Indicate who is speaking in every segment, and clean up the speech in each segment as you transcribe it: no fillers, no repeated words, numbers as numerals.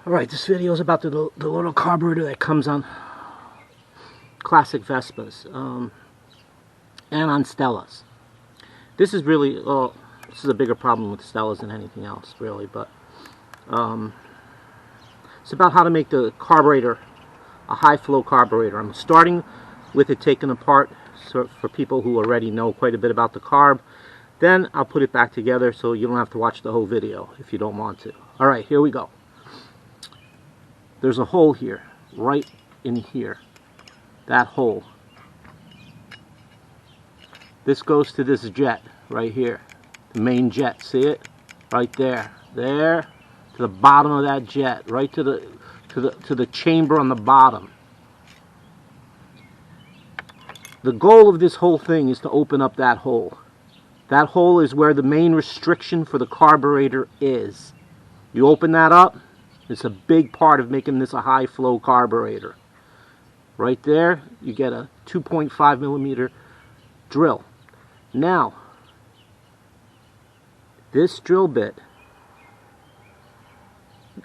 Speaker 1: Alright, this video is about the little carburetor that comes on classic Vespas and on Stellas. This is really, this is a bigger problem with Stellas than anything else, really, but it's about how to make the carburetor a high-flow carburetor. I'm starting with it taken apart for people who already know quite a bit about the carb. Then I'll put it back together so you don't have to watch the whole video if you don't want to. Alright, here we go. There's a hole here, right in here. That hole. This goes to this jet right here. The main jet, see it? Right there. There to the bottom of that jet, right to the chamber on the bottom. The goal of this whole thing is to open up that hole. That hole is where the main restriction for the carburetor is. You open that up, it's a big part of making this a high flow carburetor. Right there, you get a 2.5 millimeter drill. Now, this drill bit,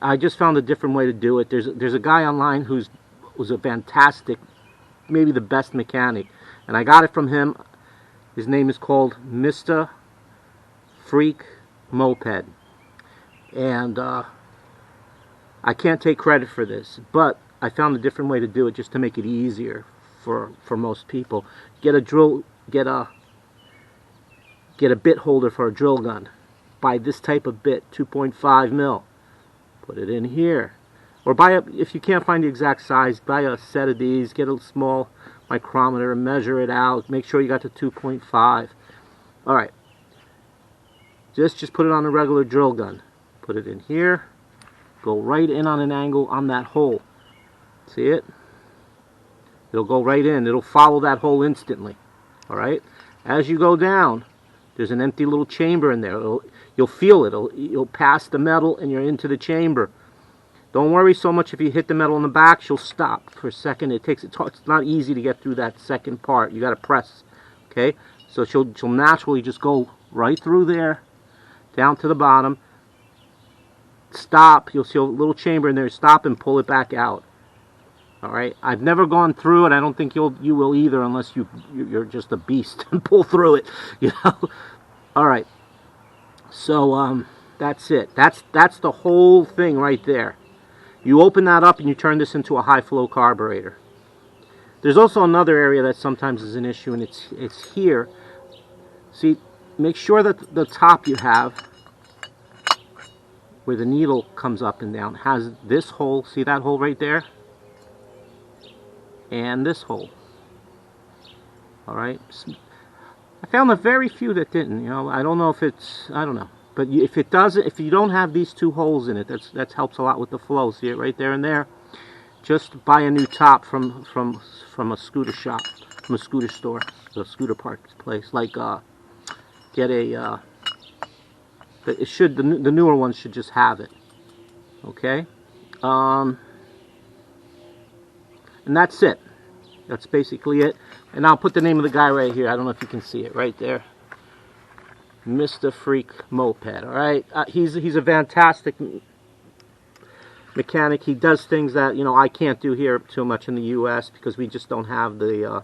Speaker 1: I just found a different way to do it. There's a guy online who's a fantastic, maybe the best mechanic, and I got it from him. His name is called Mr. Freak Moped, and I can't take credit for this, but I found a different way to do it just to make it easier for most people. Get a bit holder for a drill gun. Buy this type of bit, 2.5 mil. Put it in here. Or if you can't find the exact size, buy a set of these, get a small micrometer and measure it out. Make sure you got the 2.5. Alright. Just put it on a regular drill gun. Put it in here. Go right in on an angle on that hole. See it? It'll go right in. It'll follow that hole instantly. Alright? As you go down, there's an empty little chamber in there. You'll feel it. You'll pass the metal and you're into the chamber. Don't worry so much if you hit the metal in the back. She'll stop for a second. It's not easy to get through that second part. You got to press. Okay? So she'll naturally just go right through there, down to the bottom. Stop. You'll see a little chamber in there. Stop and pull it back out. Alright? I've never gone through it. I don't think you will either, unless you're just a beast and pull through it. You know? Alright. So that's it. That's the whole thing right there. You open that up and you turn this into a high flow carburetor. There's also another area that sometimes is an issue, and it's here. See, make sure that the top you have, where the needle comes up and down, has this hole. See that hole right there? And this hole. Alright? I found a very few that didn't. You know, I don't know if it's, I don't know. But if it doesn't, if you don't have these two holes in it, that helps a lot with the flow. See it right there and there? Just buy a new top from a scooter shop, from a scooter store, a scooter parts place. Like get a the newer ones should just have it. Okay? And that's it. That's basically it. And I'll put the name of the guy right here. I don't know if you can see it right there. Mr. Freak Moped. Alright? He's a fantastic mechanic. He does things that, you know, I can't do here too much in the US because we just don't have the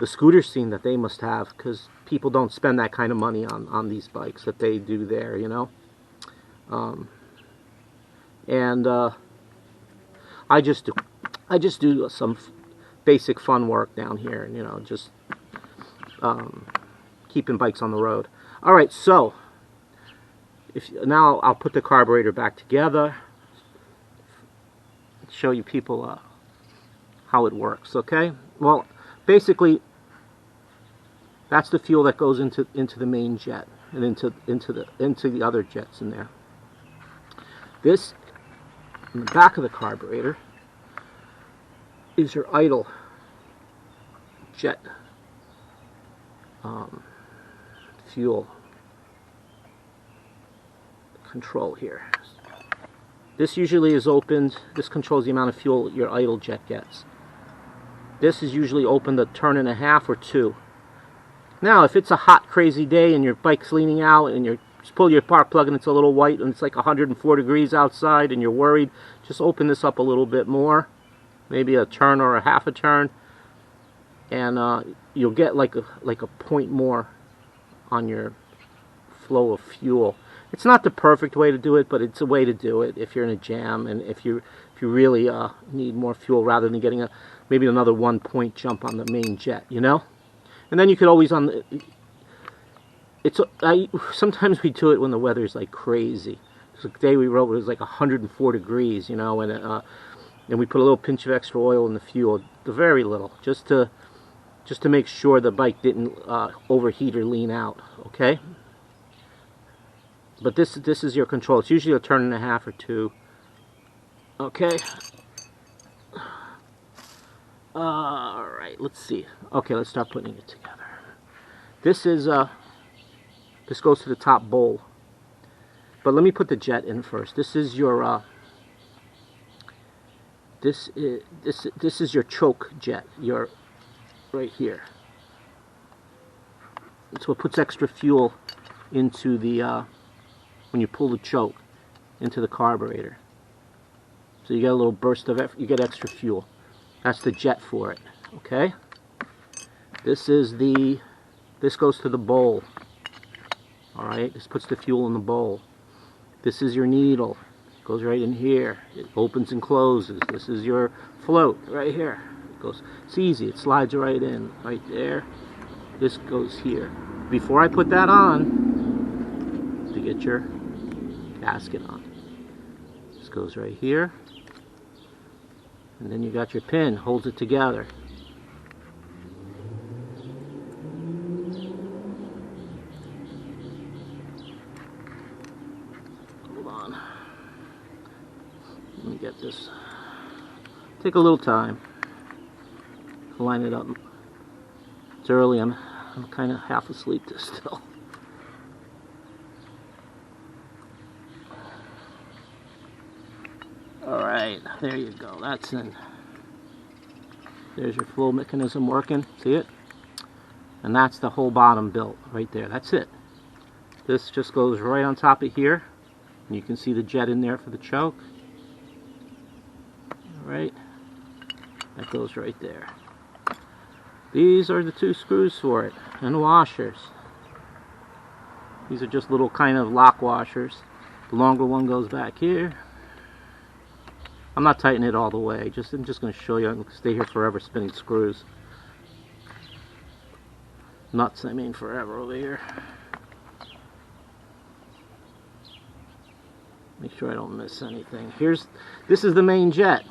Speaker 1: scooter scene that they must have, because people don't spend that kind of money on these bikes that they do there, you know. I just do some basic fun work down here, and, you know, just keeping bikes on the road. Alright, so now I'll put the carburetor back together, show you people how it works. Okay, well, basically that's the fuel that goes into the main jet and into the other jets in there. This in the back of the carburetor is your idle jet fuel control here. This usually is opened. This controls the amount of fuel your idle jet gets. This is usually opened a turn and a half or two. Now, if it's a hot, crazy day and your bike's leaning out and you're just pull your spark plug and it's a little white and it's like 104 degrees outside and you're worried, just open this up a little bit more, maybe a turn or a half a turn, and you'll get like a point more on your flow of fuel. It's not the perfect way to do it, but it's a way to do it if you're in a jam and if you really need more fuel rather than getting maybe another 1 point jump on the main jet, you know. And then you could always sometimes we do it when the weather's like crazy. So the day we rode it was like 104 degrees, you know, and we put a little pinch of extra oil in the fuel, very little, just to make sure the bike didn't overheat or lean out. Okay. But this is your control. It's usually a turn and a half or two. Okay. All right. Let's see. Okay, let's start putting it together. This goes to the top bowl. But let me put the jet in first. This is your this is your choke jet. Your right here. It's what puts extra fuel into the when you pull the choke into the carburetor. So you get a little burst of you get extra fuel. That's the jet for it. Okay. This goes to the bowl. All right. This puts the fuel in the bowl. This is your needle. It goes right in here. It opens and closes. This is your float right here. It goes. It's easy. It slides right in, right there. This goes here. Before I put that on, to get your gasket on. This goes right here. And then you got your pin, holds it together. Hold on. Let me get this. Take a little time to line it up. It's early, I'm kind of half asleep still. Alright, there you go, that's in. There's your flow mechanism working, see it? And that's the whole bottom built right there, that's it. This just goes right on top of here, and you can see the jet in there for the choke. Alright, that goes right there. These are the 2 screws for it, and washers. These are just little kind of lock washers. The longer one goes back here. I'm not tightening it all the way. I'm just going to show you. I'm going to stay here forever spinning screws. Nuts, I mean, forever over here. Make sure I don't miss anything. This is the main jet.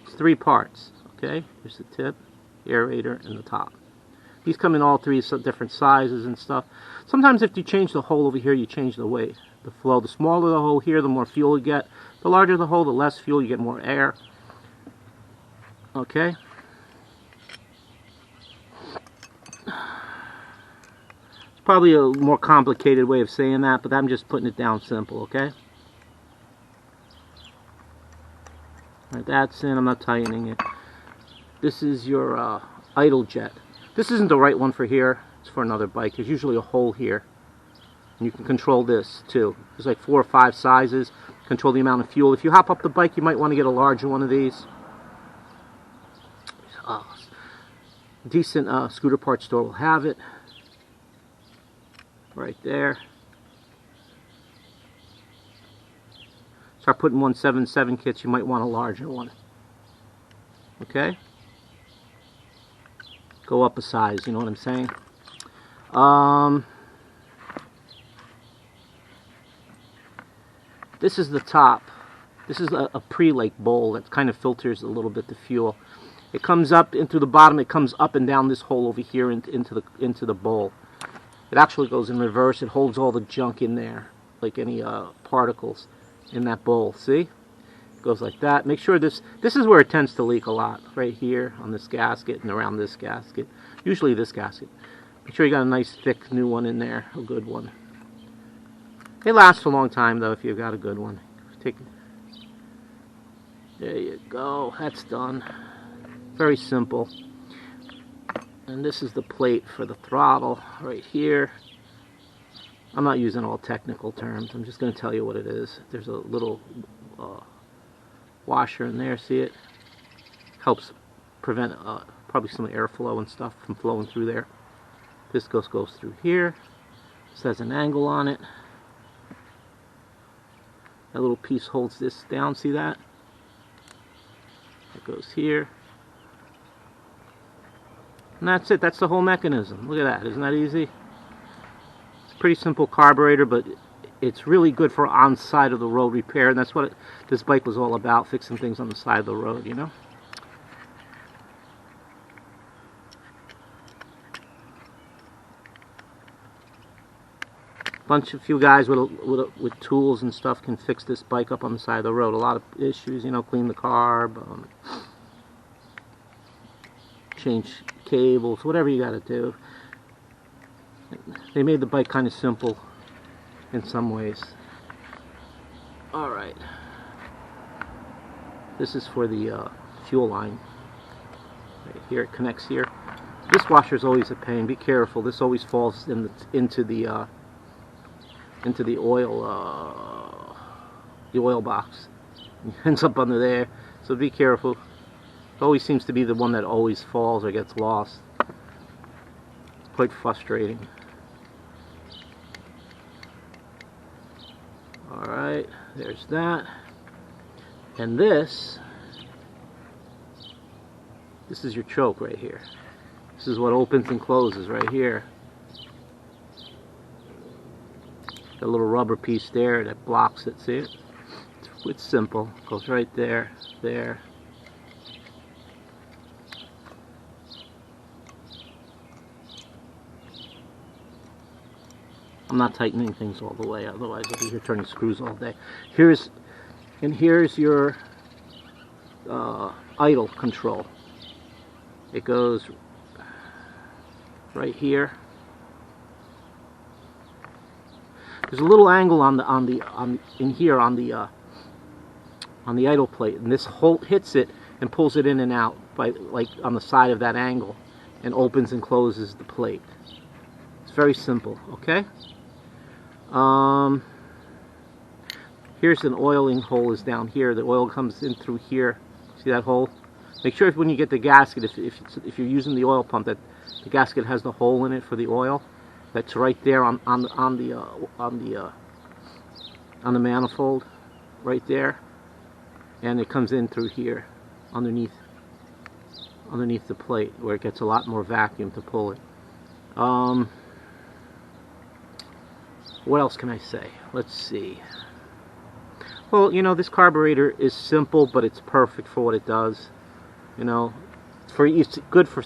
Speaker 1: It's 3 parts. Okay, here's the tip, the aerator, and the top. These come in all 3 different sizes and stuff. Sometimes if you change the hole over here, you change the weight, the flow. The smaller the hole here, the more fuel you get. The larger the hole, the less fuel, you get more air. Okay? It's probably a more complicated way of saying that, but I'm just putting it down simple, okay? Alright, that's in. I'm not tightening it. This is your idle jet. This isn't the right one for here. It's for another bike. There's usually a hole here. And you can control this too. There's like 4 or 5 sizes. Control the amount of fuel. If you hop up the bike, you might want to get a larger one of these. Decent scooter parts store will have it. Right there. Start putting 177 kits, you might want a larger one. Okay? Go up a size, you know what I'm saying? This is the top. This is a pre-lake bowl that kind of filters a little bit the fuel. It comes up into the bottom. It comes up and down this hole over here into the bowl. It actually goes in reverse. It holds all the junk in there, like any particles in that bowl. See? It goes like that. Make sure this is where it tends to leak a lot. Right here on this gasket and around this gasket. Usually this gasket. Make sure you got a nice thick new one in there, a good one. It lasts a long time though if you've got a good one. There you go. That's done. Very simple. And this is the plate for the throttle right here. I'm not using all technical terms. I'm just going to tell you what it is. There's a little washer in there. See it? Helps prevent probably some airflow and stuff from flowing through there. This goes through here. This has an angle on it. That little piece holds this down. See that? It goes here. And that's it. That's the whole mechanism. Look at that. Isn't that easy? It's a pretty simple carburetor, but it's really good for on side of the road repair, and that's what this bike was all about, fixing things on the side of the road, you know. A few guys with tools and stuff can fix this bike up on the side of the road. A lot of issues, you know, clean the carb, change cables, whatever you got to do. They made the bike kind of simple in some ways. Alright. This is for the fuel line. Right here, it connects here. This washer is always a pain. Be careful. This always falls into the oil box. It ends up under there. So be careful. It always seems to be the one that always falls or gets lost. It's quite frustrating. Alright, there's that. And this is your choke right here. This is what opens and closes right here. The little rubber piece there that blocks it, see it? It's simple. It goes right there, there. I'm not tightening things all the way, otherwise I'll be here turning screws all day. Here's your idle control. It goes right here. There's a little angle in here on the idle plate, and this hits it and pulls it in and out by like on the side of that angle, and opens and closes the plate. It's very simple. Okay. Here's an oiling hole is down here. The oil comes in through here. See that hole? Make sure when you get the gasket, if you're using the oil pump, that the gasket has the hole in it for the oil. That's right there on the manifold, right there, and it comes in through here, underneath the plate, where it gets a lot more vacuum to pull it. What else can I say? Let's see. Well, you know, this carburetor is simple, but it's perfect for what it does. You know, it's good for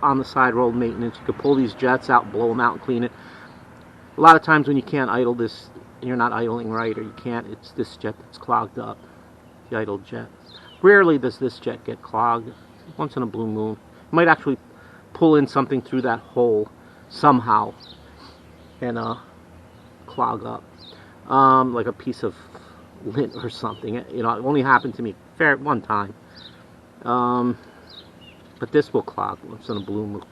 Speaker 1: on the side road maintenance. You can pull these jets out, blow them out, and clean it. A lot of times when you can't idle this, you're not idling right, or you can't, it's this jet that's clogged up, the idle jet. Rarely does this jet get clogged. Once in a blue moon. You might actually pull in something through that hole somehow and clog up, like a piece of lint or something. You know, it only happened to me one time. But this will clog once in a blue moon.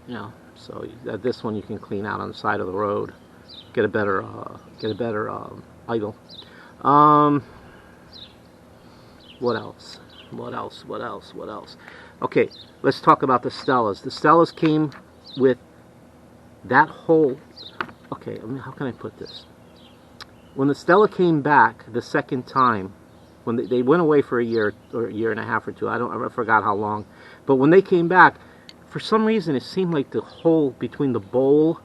Speaker 1: You know, so this one you can clean out on the side of the road. Get a better idle. What else? What else? Okay, let's talk about the Stellas. The Stellas came with that hole. Okay, how can I put this? When the Stella came back the second time, when they went away for a year or a year and a half or two, I forgot how long, but when they came back, for some reason it seemed like the hole between the bowl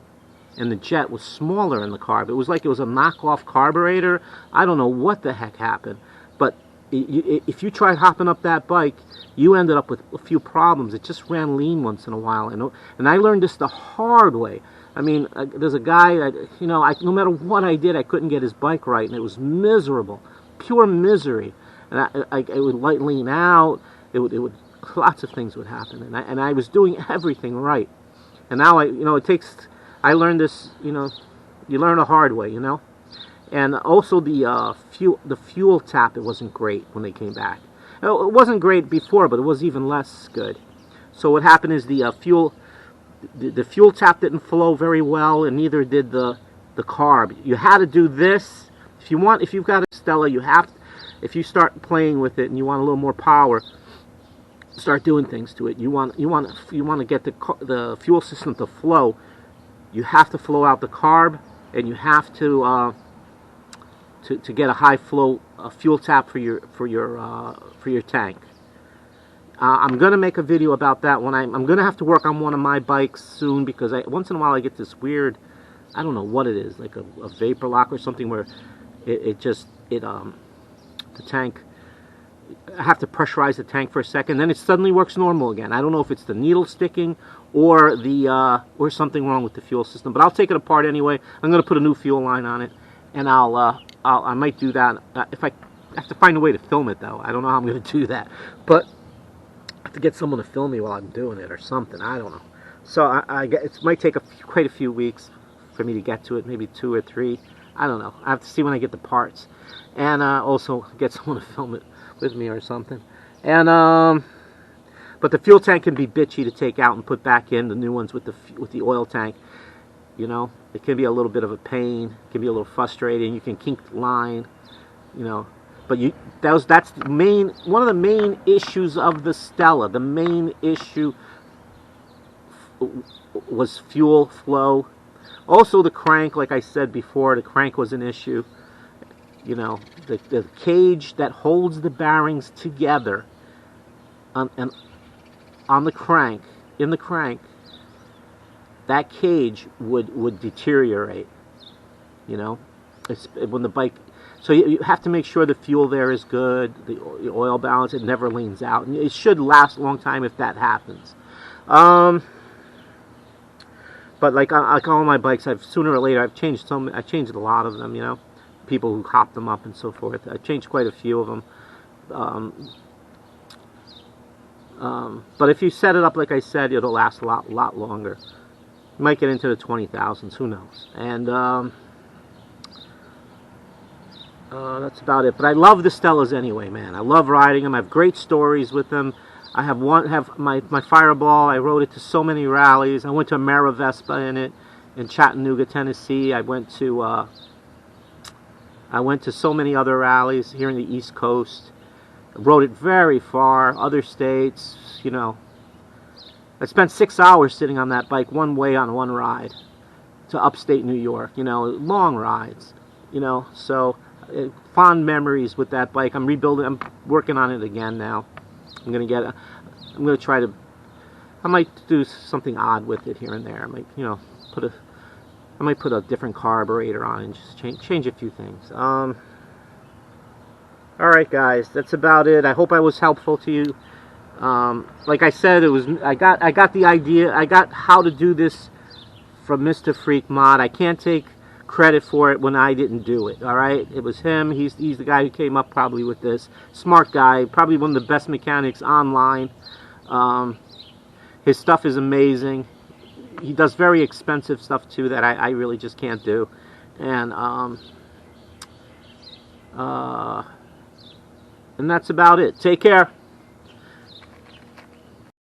Speaker 1: and the jet was smaller in the carb. It was like it was a knockoff carburetor. I don't know what the heck happened, but if you tried hopping up that bike, you ended up with a few problems. It just ran lean once in a while, and I learned this the hard way. I mean, there's a guy that, you know, no matter what I did, I couldn't get his bike right, and it was miserable, pure misery. And it would lean out. It would lots of things would happen, and I was doing everything right. And now I learned this. You know, you learn the hard way. You know, and also the fuel tap. It wasn't great when they came back. It wasn't great before, but it was even less good. So what happened is the fuel the fuel tap didn't flow very well, and neither did the carb. You had to do this if you've got a Stella. If you start playing with it and you want a little more power, start doing things to it. You want to get the fuel system to flow. You have to flow out the carb, and you have to get a high flow fuel tap for your tank. I'm gonna make a video about that when I'm gonna have to work on one of my bikes soon, because once in a while I get this weird, I don't know what it is, like a vapor lock or something, where the tank, I have to pressurize the tank for a second, then it suddenly works normal again. I don't know if it's the needle sticking or something wrong with the fuel system, but I'll take it apart anyway. I'm gonna put a new fuel line on it, and I might do that if I have to find a way to film it though. I don't know how I'm gonna do that, but I have to get someone to film me while I'm doing it or something. I don't know. So it might take quite a few weeks for me to get to it, maybe 2 or 3. I don't know. I have to see when I get the parts, and also get someone to film it with me or something. And but the fuel tank can be bitchy to take out and put back in. The new ones with the oil tank, you know, it can be a little bit of a pain. It can be a little frustrating. You can kink the line, you know. But that's one of the main issues of the Stella. The main issue was fuel flow. Also the crank, like I said before, the crank was an issue. You know, the cage that holds the bearings together on the crank, in the crank, that cage would deteriorate. You know, when the bike. So you have to make sure the fuel there is good, the oil balance, it never leans out. And it should last a long time if that happens. But like all my bikes, sooner or later I've changed a lot of them, you know. People who hop them up and so forth. I've changed quite a few of them. But if you set it up like I said, it'll last a lot longer. You might get into the 20,000s, who knows. And that's about it. But I love the Stellas anyway, man. I love riding them. I have great stories with them. I have my Fireball. I rode it to so many rallies. I went to a Vespa in it in Chattanooga, Tennessee. I went to so many other rallies here in the East Coast. I rode it very far, other states, you know. I spent 6 hours sitting on that bike one way on one ride to upstate New York, you know, long rides, you know. So fond memories with that bike. I'm rebuilding. I'm working on it again now. I'm gonna try to. I might do something odd with it here and there. I might, you know, I might put a different carburetor on and just change a few things. All right, guys, that's about it. I hope I was helpful to you. Like I said, I got the idea. I got how to do this from Mr. Freak Mod. I can't take credit for it when I didn't do it. All right, it was him. He's the guy who came up probably with this. Smart guy, probably one of the best mechanics online. His stuff is amazing. He does very expensive stuff too that I really just can't do. And that's about it. Take care.